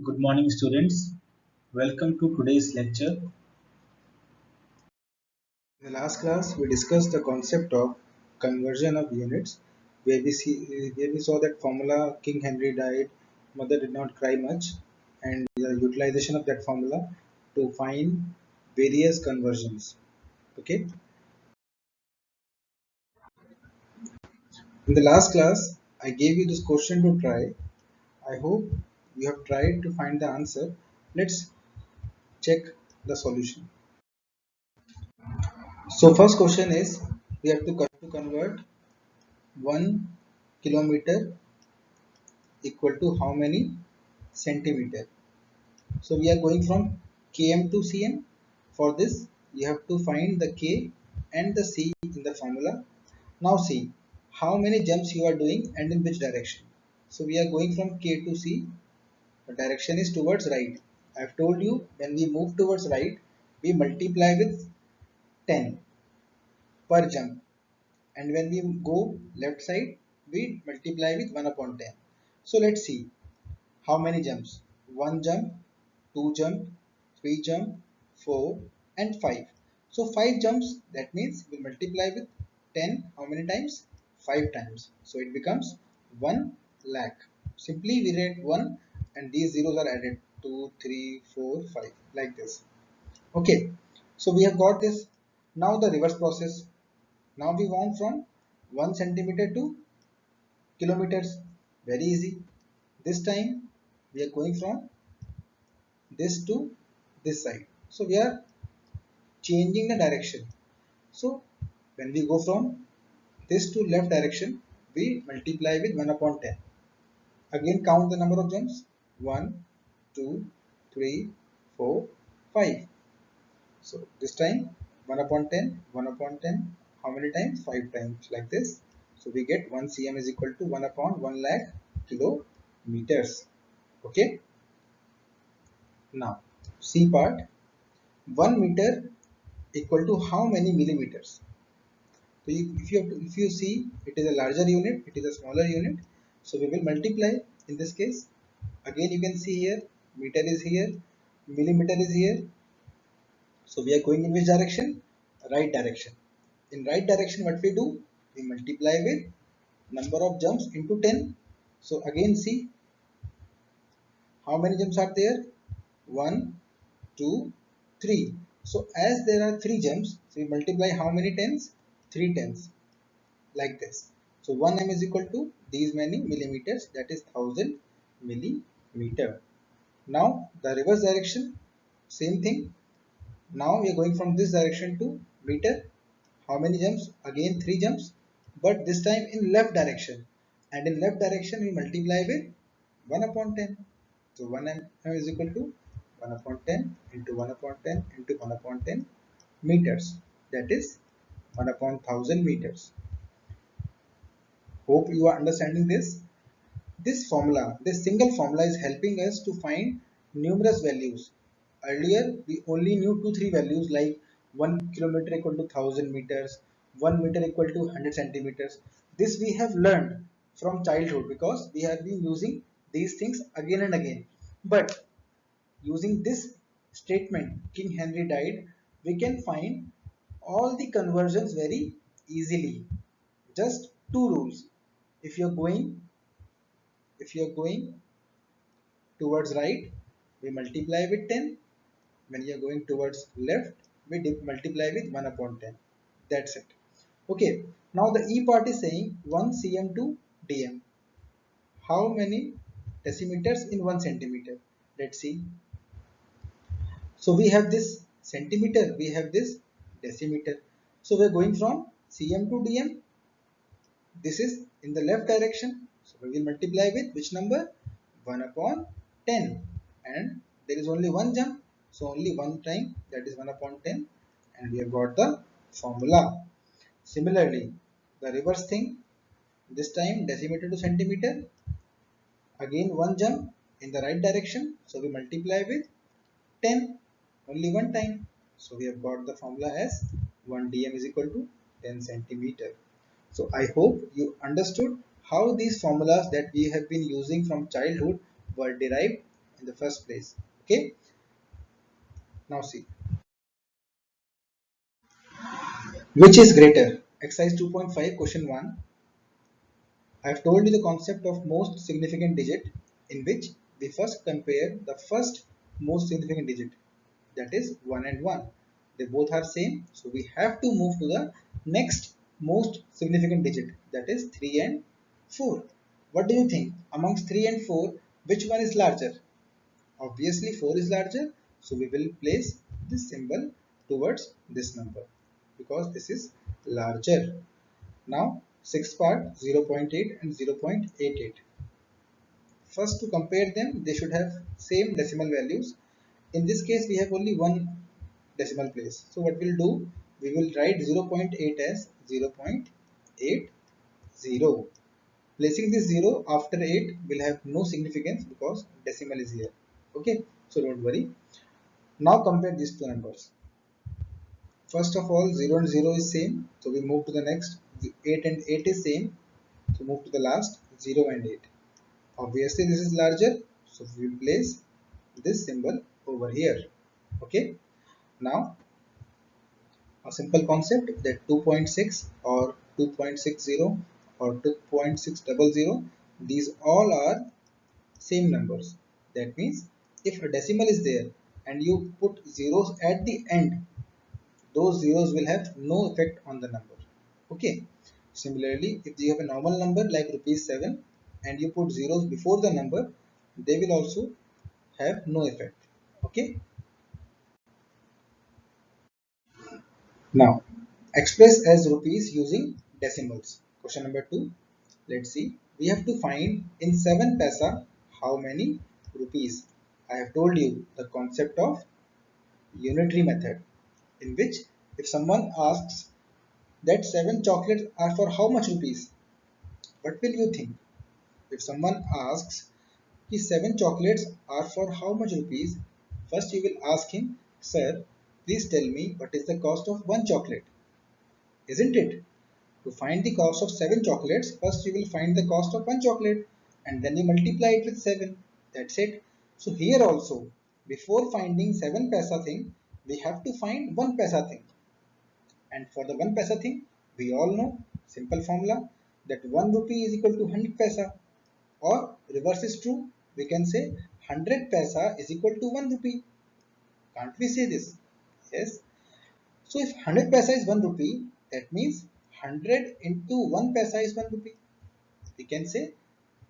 Good morning, students. Welcome to today's lecture. In the last class, we discussed the concept of conversion of units, where we saw that formula King Henry died, mother did not cry much, and the utilization of that formula to find various conversions. Okay. In the last class, I gave you this question to try. I hope you have tried to find the answer. Let's check the solution. So first question is we have to convert 1 kilometer equal to how many centimeter. So we are going from km to cm. For this you have to find the k and the c in the formula. Now see how many jumps you are doing and in which direction. So we are going from k to c. The direction is towards right. I have told you when we move towards right we multiply with 10 per jump, and when we go left side we multiply with 1 upon 10. So let's see how many jumps. One jump, two jump, three jump, four, and five. So five jumps, that means we multiply with 10 how many times? Five times. So it becomes 1 lakh. Simply we write 1 and these zeros are added 2, 3, 4, 5 like this. Okay. So we have got this. Now the reverse process. Now we want from 1 centimeter to kilometers. Very easy. This time we are going from this to this side. So we are changing the direction. So when we go from this to left direction, we multiply with 1 upon 10. Again count the number of jumps. 1, 2, 3, 4, 5. So this time 1 upon 10, 1 upon 10. How many times? 5 times like this. So we get 1 cm is equal to 1 upon 1 lakh kilometers. Okay. Now C part. 1 meter equal to how many millimeters? So if you see it is a larger unit, it is a smaller unit. So we will multiply in this case. Again you can see here meter is here, millimeter is here. So we are going in which direction? Right direction. In right direction what we do? We multiply with number of jumps into 10. So again see how many jumps are there? 1, 2, 3. So as there are 3 jumps, so we multiply how many tens? 3 tens. Like this. So 1 m is equal to these many millimeters, that is 1000 millimeter. Now the reverse direction, same thing. Now we are going from this direction to meter. How many jumps? Again 3 jumps, but this time in left direction. And in left direction we multiply with 1 upon 10. So 1 m is equal to 1 upon 10 into 1 upon 10 into 1 upon 10 meters. That is 1 upon 1000 meters. Hope you are understanding this. This single formula is helping us to find numerous values. Earlier, we only knew 2-3 values like 1 kilometer equal to 1000 meters, 1 meter equal to 100 centimeters. This we have learned from childhood because we have been using these things again and again. But using this statement, King Henry died, we can find all the conversions very easily. Just two rules. If you're going if you're going towards right, we multiply with 10. When you're going towards left, we multiply with 1 upon 10. That's it. Okay. Now the E part is saying 1 cm to dm. How many decimeters in 1 centimeter? Let's see. So we have this centimeter, we have this decimeter. So we're going from cm to dm. This is in the left direction. So we will multiply with which number? 1 upon 10. And there is only one jump. So only one time, that is 1 upon 10. And we have got the formula. Similarly, the reverse thing. This time decimeter to centimeter. Again one jump in the right direction. So we multiply with 10. Only one time. So we have got the formula as 1 dm is equal to 10 centimeter. So I hope you understood how these formulas that we have been using from childhood were derived in the first place. Okay, now see, which is greater? Exercise 2.5 question 1. I have told you the concept of most significant digit, in which we first compare the first most significant digit, that is 1 and 1. They both are same, so we have to move to the next most significant digit, that is 3 and 4. What do you think? Amongst 3 and 4, which one is larger? Obviously 4 is larger, so we will place this symbol towards this number because this is larger. Now sixth part, 0.8 and 0.88. First, to compare them, they should have same decimal values. In this case we have only one decimal place, so what we'll do, we will write 0.8 as 0.80. Placing this 0 after 8 will have no significance because decimal is here. Okay, so don't worry. Now compare these two numbers. First of all, 0 and 0 is same, so we move to the next. 8 and 8 is same, so move to the last, 0 and 8. Obviously this is larger, so we place this symbol over here. Okay, now a simple concept that 2.6 or 2.60 or 2.600, these all are same numbers. That means if a decimal is there and you put zeros at the end, those zeros will have no effect on the number. Okay, similarly if you have a normal number like rupees 7 and you put zeros before the number, they will also have no effect. Okay, now express as rupees using decimals. Question number 2. Let's see. We have to find in 7 paisa how many rupees. I have told you the concept of unitary method, in which if someone asks that 7 chocolates are for how much rupees, what will you think? If someone asks कि 7 chocolates are for how much rupees, first you will ask him, sir, please tell me what is the cost of one chocolate, isn't it? To find the cost of 7 chocolates, first you will find the cost of one chocolate and then you multiply it with 7. That's it. So here also, before finding 7 paisa thing, we have to find 1 paisa thing. And for the 1 paisa thing, we all know simple formula that 1 rupee is equal to 100 paisa. Or reverse is true, we can say 100 paisa is equal to 1 rupee. Can't we say this? Yes. So if 100 paisa is 1 rupee, that means 100 into 1 paisa is 1 rupee. We can say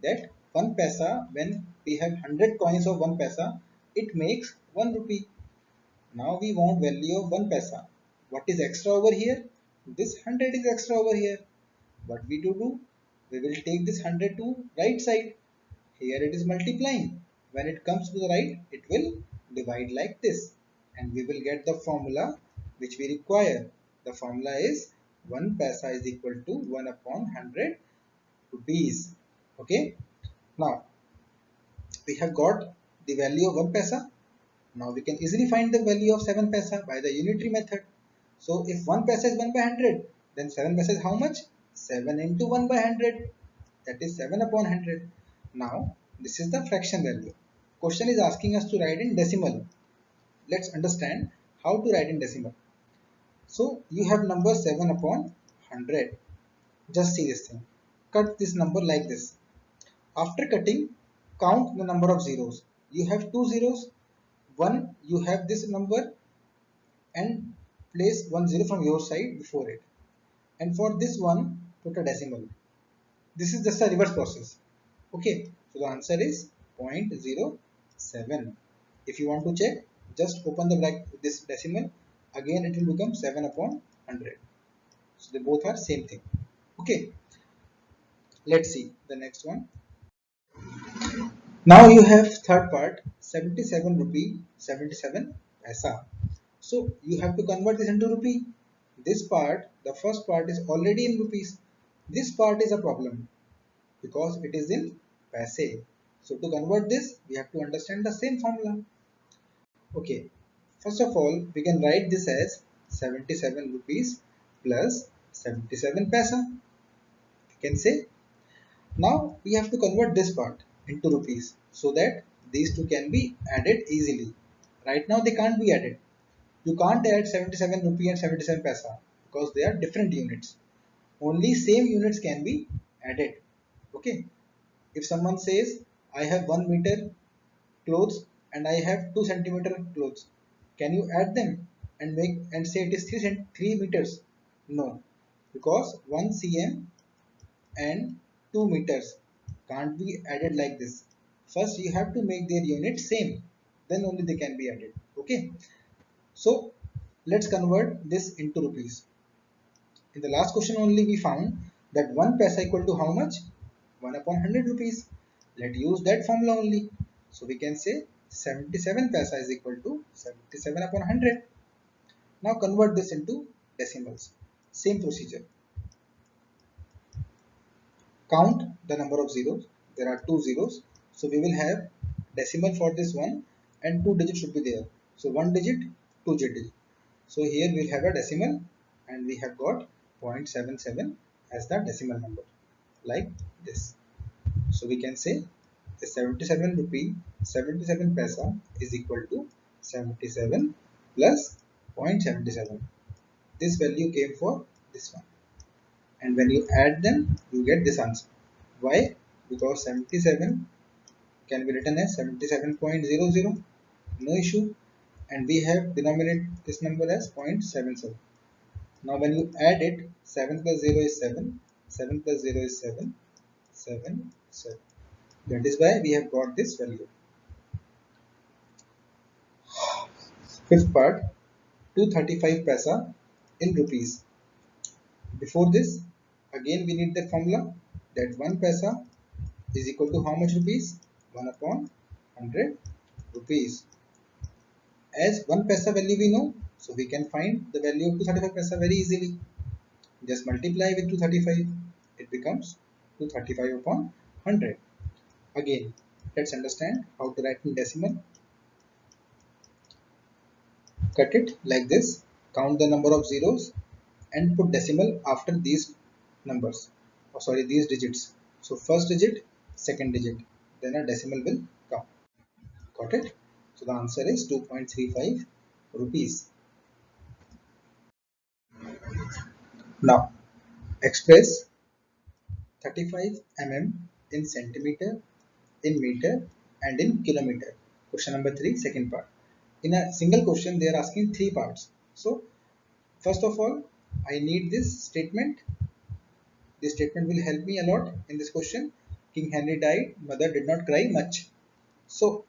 that 1 paisa, when we have 100 coins of 1 paisa, it makes 1 rupee. Now we want value of 1 paisa. What is extra over here? This 100 is extra over here. What we do? We will take this 100 to right side. Here it is multiplying. When it comes to the right, it will divide like this. And we will get the formula which we require. The formula is 1 paisa is equal to 1 upon 100 rupees. Okay. Now, we have got the value of 1 paisa. Now we can easily find the value of 7 paisa by the unitary method. So if 1 paisa is 1 by 100, then 7 paisa is how much? 7 into 1 by 100. That is 7 upon 100. Now this is the fraction value. Question is asking us to write in decimal. Let's understand how to write in decimal. So you have number 7 upon 100. Just see this thing. Cut this number like this. After cutting, count the number of zeros. You have 2 zeros. One, you have this number and place 1 0 from your side before it. And for this one, put a decimal. This is just a reverse process. Okay, so the answer is 0.07. If you want to check, just open the this decimal. Again, it will become 7 upon 100. So they both are same thing. Okay, let's see the next one. Now you have third part, 77 rupee 77 paisa. So you have to convert this into rupee. This part, the first part is already in rupees. This part is a problem because it is in paise. So to convert this, we have to understand the same formula. Okay, first of all, we can write this as 77 rupees plus 77 paisa. We can say now we have to convert this part into rupees so that these two can be added easily. Right now they can't be added. You can't add 77 rupee and 77 paisa because they are different units. Only same units can be added. Okay. If someone says I have 1 meter clothes and I have 2 centimeter clothes, can you add them and make and say it is 3 meters? No, because 1 cm and 2 meters can't be added like this. First you have to make their unit same, then only they can be added. Okay, so let's convert this into rupees. In the last question only we found that 1 paisa equal to how much? 1 upon 100 rupees. Let's use that formula only. So we can say 77 paisa is equal to 77 upon 100. Now convert this into decimals. Same procedure. Count the number of zeros. There are 2 zeros. So we will have decimal for this one and 2 digits should be there. So 1 digit, 2 digit. So here we'll have a decimal and we have got 0.77 as the decimal number like this. So we can say the 77 rupee 77 paisa is equal to 77 plus 0.77. This value came for this one, and when you add them you get this answer. Why? Because 77 can be written as 77.00, no issue, and we have denominated this number as 0.77. Now when you add it, 7 plus 0 is 7, 7 plus 0 is 7, 7, 7. That is why we have got this value. Fifth part, 235 paisa in rupees. Before this, again we need the formula that 1 paisa is equal to how much rupees? 1 upon 100 rupees. As 1 paisa value we know, so we can find the value of 235 paisa very easily. Just multiply with 235, it becomes 235 upon 100. Again, let's understand how to write in decimal. Cut it like this, count the number of zeros and put decimal after these numbers, or sorry, these digits. So first digit, second digit, then a decimal will come. Got it? So the answer is 2.35 rupees. Now express 35 mm in centimeter, in meter, and in kilometer. Question number 3, second part. In a single question, they are asking 3 parts. So, first of all, I need this statement. This statement will help me a lot in this question. King Henry died, mother did not cry much. So,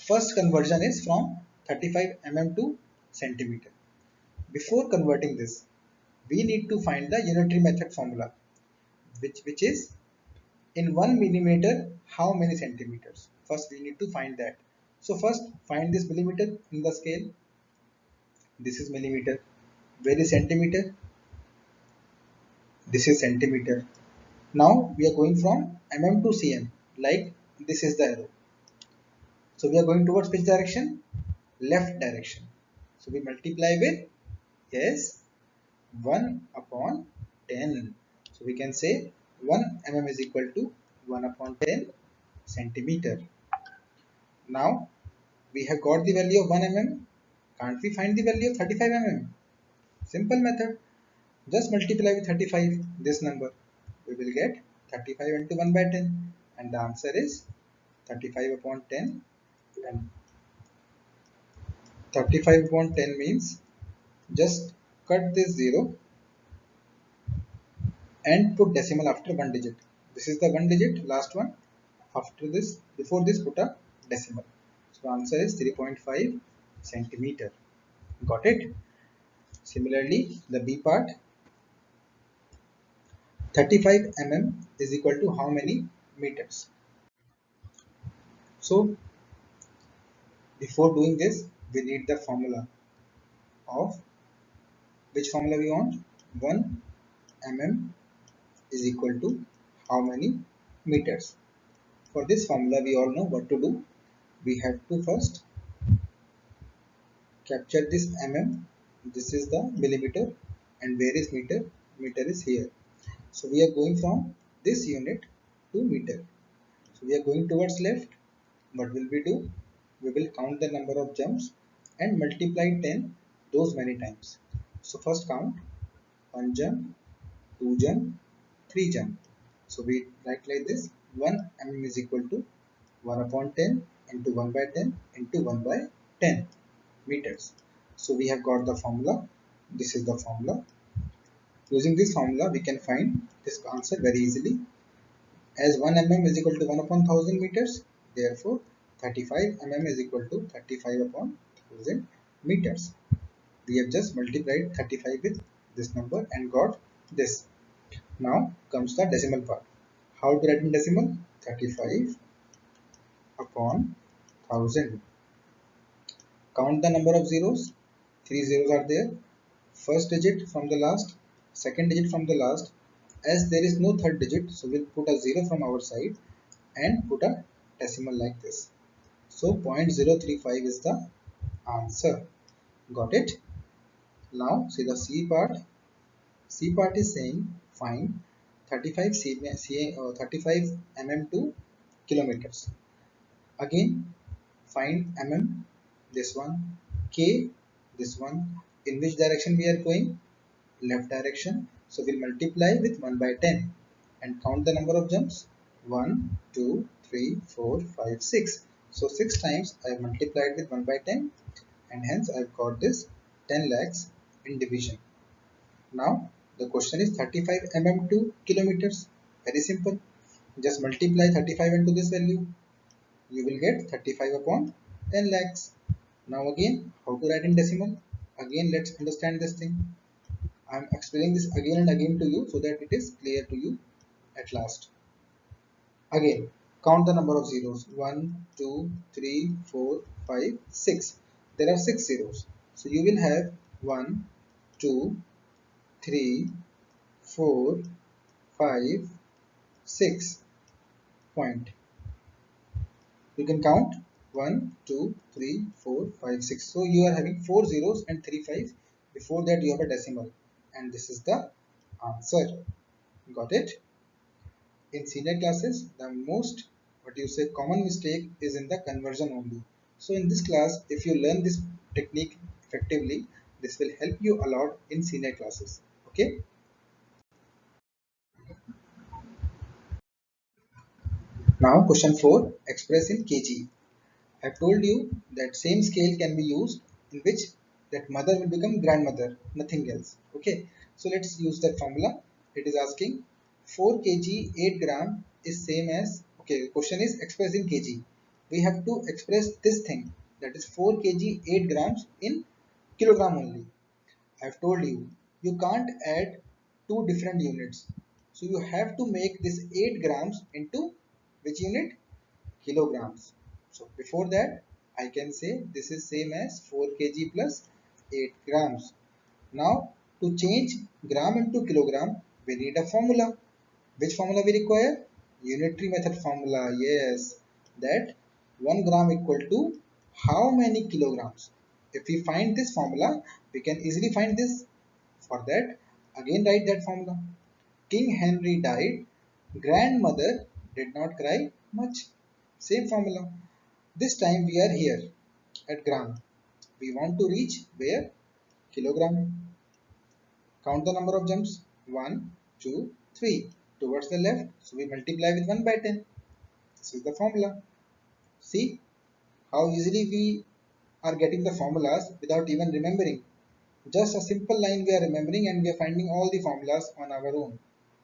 first conversion is from 35 mm to centimeter. Before converting this, we need to find the unitary method formula, which is in 1 millimeter how many centimeters. First we need to find that. So first find this millimeter in the scale. This is millimeter. Where is centimeter? This is centimeter. Now we are going from mm to cm, like this is the arrow. So we are going towards which direction? Left direction. So we multiply with, yes, 1 upon 10. So we can say 1 mm is equal to 1 upon 10 centimeter. Now we have got the value of 1 mm. Can't we find the value of 35 mm? Simple method. Just multiply with 35 this number. We will get 35 into 1 by 10, and the answer is 35 upon 10, and 35 upon 10 means just cut this 0 and put decimal after 1 digit. This is the 1 digit, last one. After this, before this, put a decimal. So the answer is 3.5 centimeter. Got it? Similarly, the B part, 35 mm is equal to how many meters? So before doing this, we need the formula of, which formula we want? 1 mm is equal to how many meters? For this formula, we all know what to do. We have to first capture this mm. This is the millimeter, and where is meter? Meter is here. So we are going from this unit to meter. So we are going towards left. what will we do? We will count the number of jumps and multiply 10 those many times. So first count 1 jump, 2 jump, 3 jump. So we write like this: 1 mm is equal to 1 upon 10 into 1 by 10 into 1 by 10 meters. So we have got the formula. This is the formula. Using this formula, we can find this answer very easily. As 1 mm is equal to 1 upon 1000 meters, therefore 35 mm is equal to 35 upon 1000 meters. We have just multiplied 35 with this number and got this. Now comes the decimal part. How to write in decimal? 35 upon 1000. Count the number of zeros. 3 zeros are there. First digit from the last, second digit from the last. As there is no third digit, so we'll put a 0 from our side and put a decimal like this. So 0.035 is the answer. Got it? Now see the C part. C part is saying find 35 mm to kilometers. Again find mm, this one, k, this one. In which direction we are going? Left direction. So we'll multiply with 1 by 10 and count the number of jumps. 1, 2, 3, 4, 5, 6. So 6 times I have multiplied with 1 by 10 and hence I have got this 10 lakhs in division. Now the question is 35 mm to kilometers. Very simple. Just multiply 35 into this value. You will get 35 upon 10 lakhs. Now again, how to write in decimal? Again, let's understand this thing. I am explaining this again and again to you so that it is clear to you at last. Again, count the number of zeros. 1, 2, 3, 4, 5, 6. There are 6 zeros. So you will have 1, 2, 3, 4, 5, 6 point. You can count 1, 2, 3, 4, 5, 6. So you are having 4 zeros and 3 5. Before that you have a decimal. And this is the answer. Got it? In senior classes, the most common mistake is in the conversion only. So in this class, if you learn this technique effectively, this will help you a lot in senior classes. Okay. Now question 4, express in kg. I've told you that same scale can be used in which that mother will become grandmother, nothing else. Okay, so let's use that formula. It is asking 4 kg 8 gram is same as, okay, question is expressed in kg. We have to express this thing, that is 4 kg 8 grams in kilogram only. I've told you, you can't add two different units. So you have to make this 8 grams into which unit? Kilograms. So before that, I can say this is same as 4 kg plus 8 grams. Now to change gram into kilogram, we need a formula. Which formula we require? Unitary method formula. Yes, that 1 gram equal to how many kilograms? If we find this formula, we can easily find this. For that, again write that formula. King Henry died. Grandmother did not cry much. Same formula. This time we are here at gram. We want to reach where? Kilogram. Count the number of jumps. 1, 2, 3. Towards the left. So we multiply with 1 by 10. This is the formula. See how easily we are getting the formulas without even remembering. Just a simple line we are remembering and we are finding all the formulas on our own.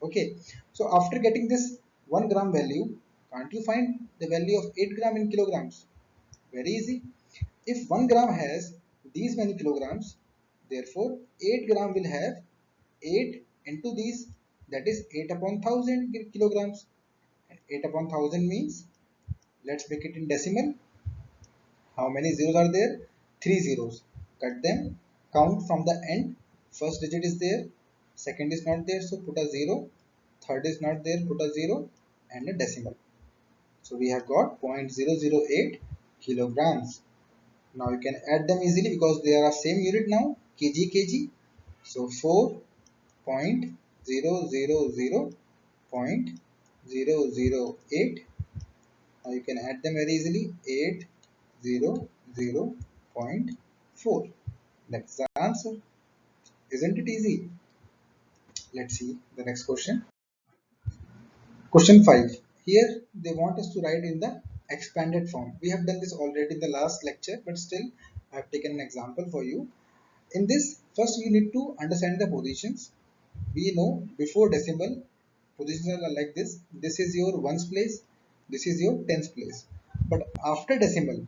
Okay. So after getting this 1 gram value, can't you find the value of 8 gram in kilograms? Very easy. If 1 gram has these many kilograms, therefore 8 gram will have 8 into these, that is 8 upon 1000 kilograms. 8 upon 1000 means, let's make it in decimal. How many zeros are there? 3 zeros. Cut them. Count from the end. First digit is there. Second is not there, so put a 0. Third is not there, put a 0 and a decimal. So we have got 0.008 kilograms. Now you can add them easily because they are same unit now, kg. So 4.000.008 Now you can add them very easily. 800.4. That's the answer. Isn't it easy? Let's see the next question. Question 5. Here they want us to write in the expanded form. We have done this already in the last lecture, but still I have taken an example for you. In this, first you need to understand the positions. We know before decimal, positions are like this. This is your ones place, this is your tens place. But after decimal,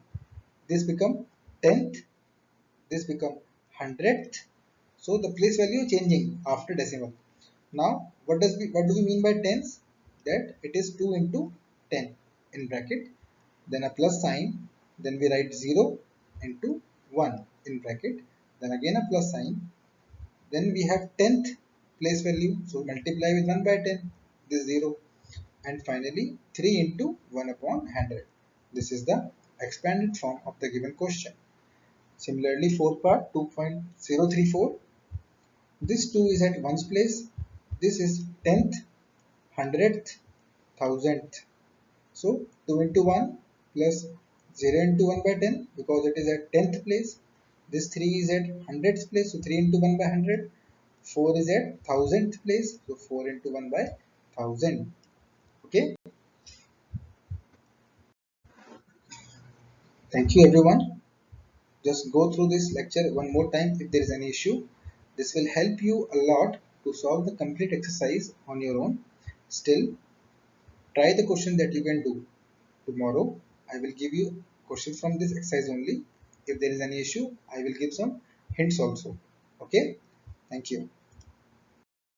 this become tenth, this become hundredth. So the place value changing after decimal. Now, what do we mean by tens? That it is 2 into 10 in bracket, then a plus sign, then we write 0 into 1 in bracket, then again a plus sign, then we have 10th place value, so multiply with 1 by 10, this 0, and finally 3 into 1 upon 100. This is the expanded form of the given question. Similarly, fourth part 2.034. This 2 is at ones place. This is 10th, 100th, 1000th. So 2 into 1 plus 0 into 1 by 10 because it is at 10th place. This 3 is at 100th place, so 3 into 1 by 100. 4 is at 1000th place, so 4 into 1 by 1000. Okay, thank you everyone. Just go through this lecture one more time if there is any issue. This will help you a lot to solve the complete exercise on your own. Still, try the question that you can do. Tomorrow, I will give you questions from this exercise only. If there is any issue, I will give some hints also. Okay, thank you.